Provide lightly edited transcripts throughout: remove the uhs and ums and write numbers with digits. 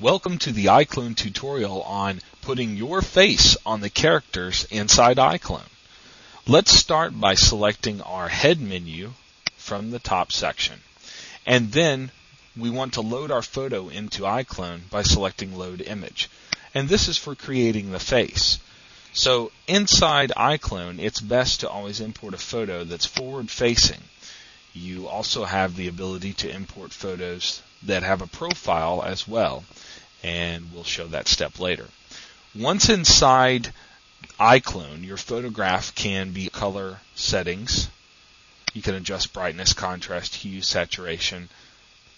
Welcome to the iClone tutorial on putting your face on the characters inside iClone. Let's start by selecting our head menu from the top section. And then we want to load our photo into iClone by selecting Load Image. And this is for creating the face. So inside iClone, it's best to always import a photo that's forward-facing. You also have the ability to import photos that have a profile as well, and we'll show that step later. Once inside iClone, your photograph can be color settings. You can adjust brightness, contrast, hue, saturation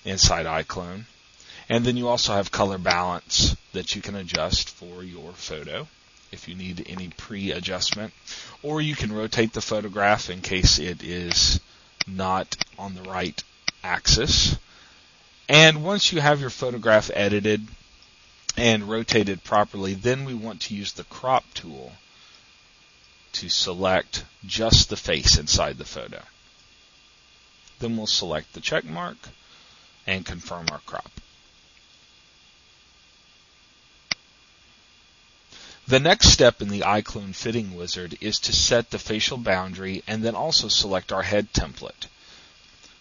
inside iClone. And then you also have color balance that you can adjust for your photo if you need any pre-adjustment. Or you can rotate the photograph in case it is not on the right axis. And once you have your photograph edited and rotated properly, then we want to use the crop tool to select just the face inside the photo. Then we'll select the check mark and confirm our crop. The next step in the iClone fitting wizard is to set the facial boundary and then also select our head template.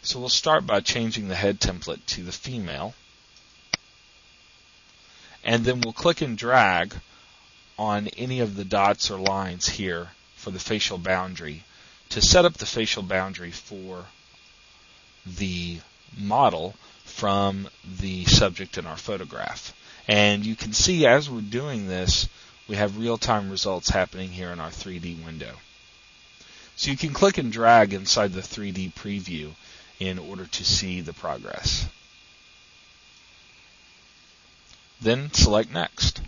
So we'll start by changing the head template to the female. And then we'll click and drag on any of the dots or lines here for the facial boundary to set up the facial boundary for the model from the subject in our photograph. And you can see as we're doing this, we have real-time results happening here in our 3D window. So you can click and drag inside the 3D preview in order to see the progress. Then select Next.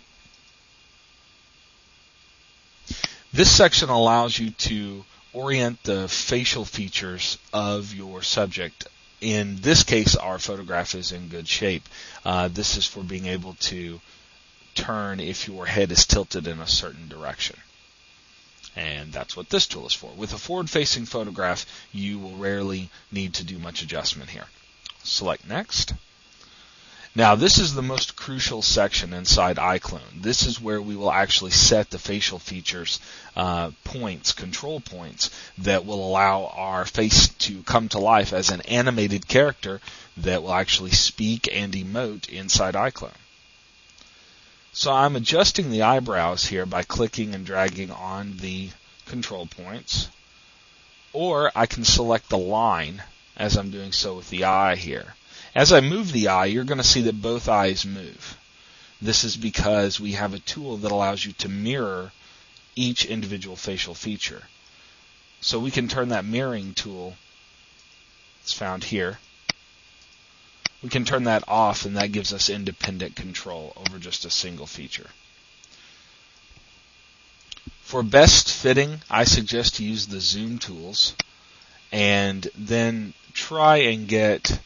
This section allows you to orient the facial features of your subject. In this case, our photograph is in good shape. This is for being able to turn if your head is tilted in a certain direction. And that's what this tool is for. With a forward-facing photograph, you will rarely need to do much adjustment here. Select Next. Now, this is the most crucial section inside iClone. This is where we will actually set the facial features control points that will allow our face to come to life as an animated character that will actually speak and emote inside iClone. So I'm adjusting the eyebrows here by clicking and dragging on the control points. Or I can select the line as I'm doing so with the eye here. As I move the eye, you're going to see that both eyes move. This is because we have a tool that allows you to mirror each individual facial feature. So we can turn that mirroring tool, it's found here. We can turn that off, and that gives us independent control over just a single feature. For best fitting, I suggest to use the zoom tools and then try and get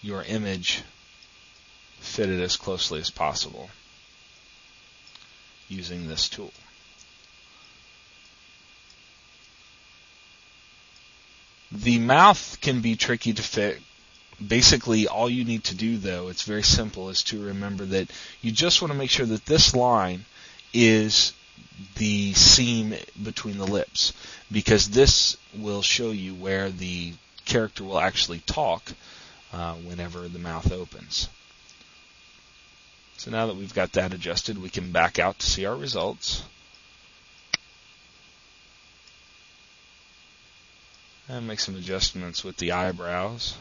your image fitted as closely as possible using this tool. The mouth can be tricky to fit. Basically, all you need to do, though, it's very simple, is to remember that you just want to make sure that this line is the seam between the lips, because this will show you where the character will actually talk whenever the mouth opens. So now that we've got that adjusted, we can back out to see our results. And make some adjustments with the eyebrows.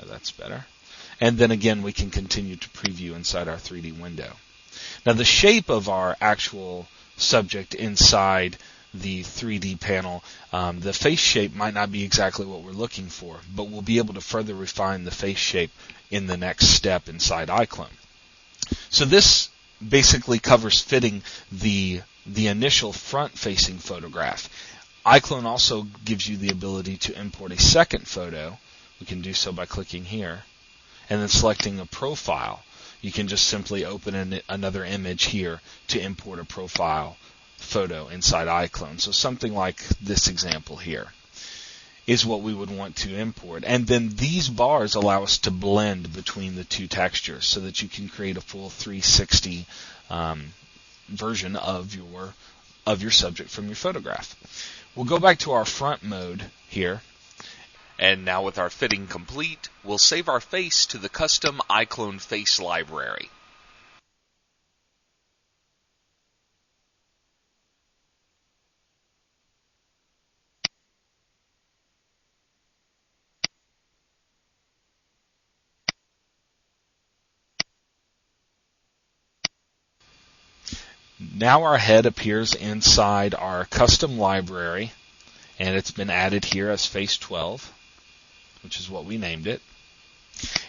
That's better. And then again, we can continue to preview inside our 3D window. Now, the shape of our actual subject inside the 3D panel, the face shape might not be exactly what we're looking for, but we'll be able to further refine the face shape in the next step inside iClone. So this basically covers fitting the initial front-facing photograph. iClone also gives you the ability to import a second photo. We can do so by clicking here and then selecting a profile. You can just simply open another image here to import a profile photo inside iClone. So something like this example here is what we would want to import. And then these bars allow us to blend between the two textures so that you can create a full 360 version of your subject from your photograph. We'll go back to our front mode here. And now with our fitting complete, we'll save our face to the custom iClone face library. Now our head appears inside our custom library, and it's been added here as face 12, which is what we named it.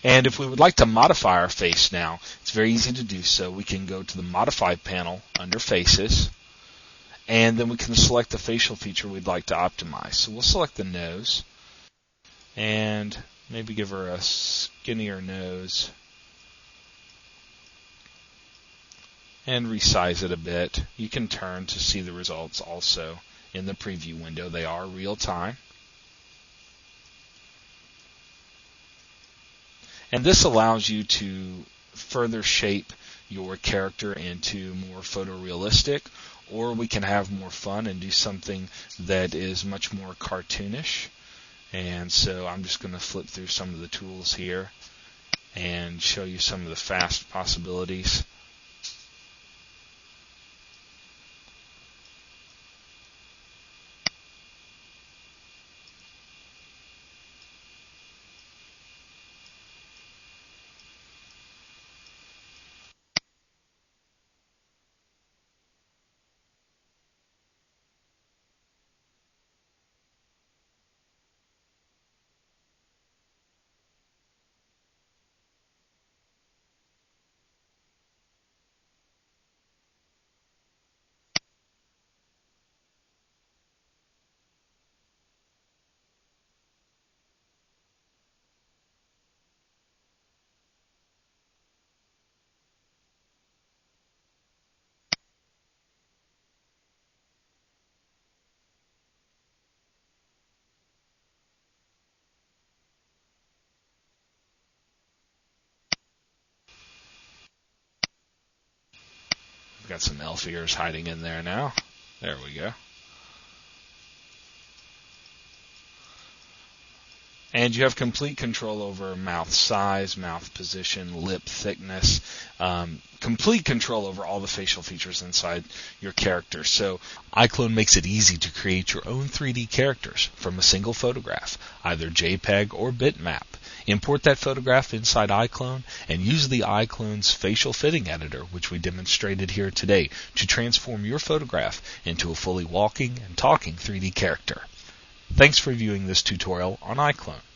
And if we would like to modify our face now, it's very easy to do so. We can go to the Modify panel under Faces, and then we can select the facial feature we'd like to optimize. So we'll select the nose, and maybe give her a skinnier nose, and resize it a bit. You can turn to see the results also in the preview window. They are real time. And this allows you to further shape your character into more photorealistic, or we can have more fun and do something that is much more cartoonish. And so I'm just going to flip through some of the tools here and show you some of the fast possibilities. We've got some elf ears hiding in there now. There we go. And you have complete control over mouth size, mouth position, lip thickness, complete control over all the facial features inside your character. So iClone makes it easy to create your own 3D characters from a single photograph, either JPEG or bitmap. Import that photograph inside iClone and use the iClone's facial fitting editor, which we demonstrated here today, to transform your photograph into a fully walking and talking 3D character. Thanks for viewing this tutorial on iClone.